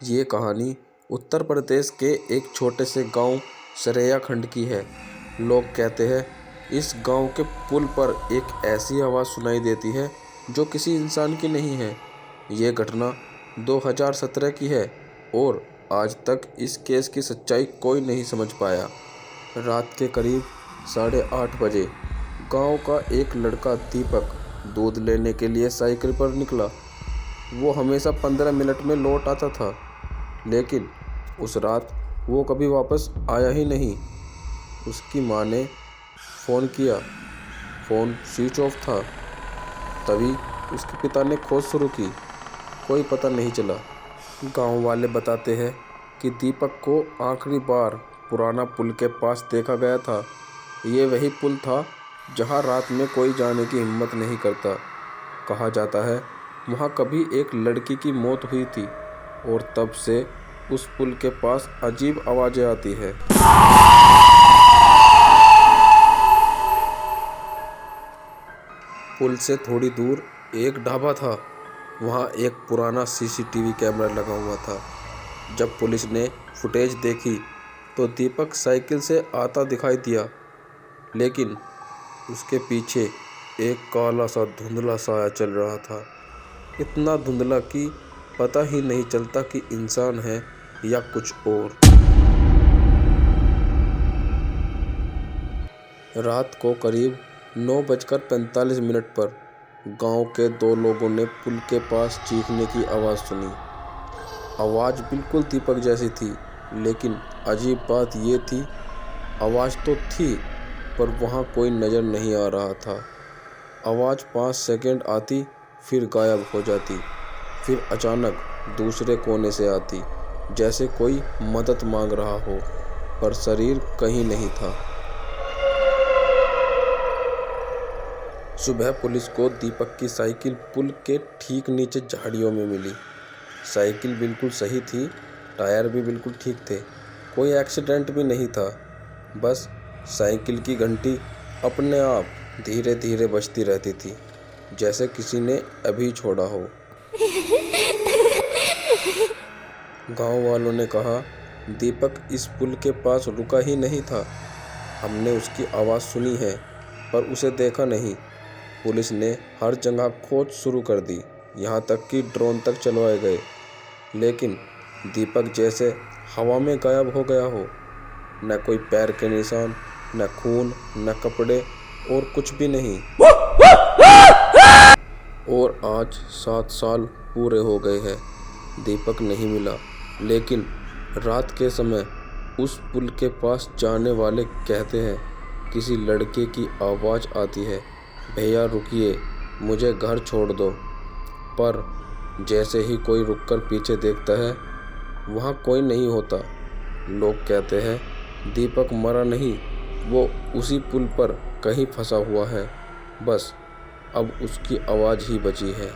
ये कहानी उत्तर प्रदेश के एक छोटे से गांव सरैया खंड की है। लोग कहते हैं इस गांव के पुल पर एक ऐसी आवाज़ सुनाई देती है जो किसी इंसान की नहीं है। ये घटना 2017 की है और आज तक इस केस की सच्चाई कोई नहीं समझ पाया। रात के करीब 8:30 बजे गांव का एक लड़का दीपक दूध लेने के लिए साइकिल पर निकला। वो हमेशा 15 मिनट में लौट आता था, लेकिन उस रात वो कभी वापस आया ही नहीं। उसकी माँ ने फ़ोन किया, फ़ोन स्विच ऑफ था। तभी उसके पिता ने खोज शुरू की, कोई पता नहीं चला। गांव वाले बताते हैं कि दीपक को आखिरी बार पुराना पुल के पास देखा गया था। ये वही पुल था जहां रात में कोई जाने की हिम्मत नहीं करता। कहा जाता है वहां कभी एक लड़की की मौत हुई थी और तब से उस पुल के पास अजीब आवाज़ें आती है। पुल से थोड़ी दूर एक ढाबा था। वहाँ एक पुराना सीसीटीवी कैमरा लगा हुआ था। जब पुलिस ने फुटेज देखी तो दीपक साइकिल से आता दिखाई दिया, लेकिन उसके पीछे एक काला सा धुंधला साया चल रहा था। इतना धुंधला कि पता ही नहीं चलता कि इंसान है या कुछ और। रात को करीब 9:45 पर गांव के 2 लोगों ने पुल के पास चीखने की आवाज़ सुनी। आवाज़ बिल्कुल दीपक जैसी थी, लेकिन अजीब बात ये थी, आवाज़ तो थी पर वहाँ कोई नज़र नहीं आ रहा था। आवाज़ 5 सेकंड आती, फिर गायब हो जाती, फिर अचानक दूसरे कोने से आती, जैसे कोई मदद मांग रहा हो, पर शरीर कहीं नहीं था। सुबह पुलिस को दीपक की साइकिल पुल के ठीक नीचे झाड़ियों में मिली। साइकिल बिल्कुल सही थी, टायर भी बिल्कुल ठीक थे, कोई एक्सीडेंट भी नहीं था। बस साइकिल की घंटी अपने आप धीरे धीरे बजती रहती थी, जैसे किसी ने अभी छोड़ा हो। गांव वालों ने कहा दीपक इस पुल के पास रुका ही नहीं था। हमने उसकी आवाज़ सुनी है पर उसे देखा नहीं। पुलिस ने हर जगह खोज शुरू कर दी, यहाँ तक कि ड्रोन तक चलवाए गए, लेकिन दीपक जैसे हवा में गायब हो गया हो। न कोई पैर के निशान, न खून, न कपड़े और कुछ भी नहीं। और आज 7 साल पूरे हो गए हैं, दीपक नहीं मिला। लेकिन रात के समय उस पुल के पास जाने वाले कहते हैं किसी लड़के की आवाज़ आती है, भैया रुकिए, मुझे घर छोड़ दो। पर जैसे ही कोई रुककर पीछे देखता है, वहाँ कोई नहीं होता। लोग कहते हैं दीपक मरा नहीं, वो उसी पुल पर कहीं फंसा हुआ है। बस अब उसकी आवाज़ ही बची है।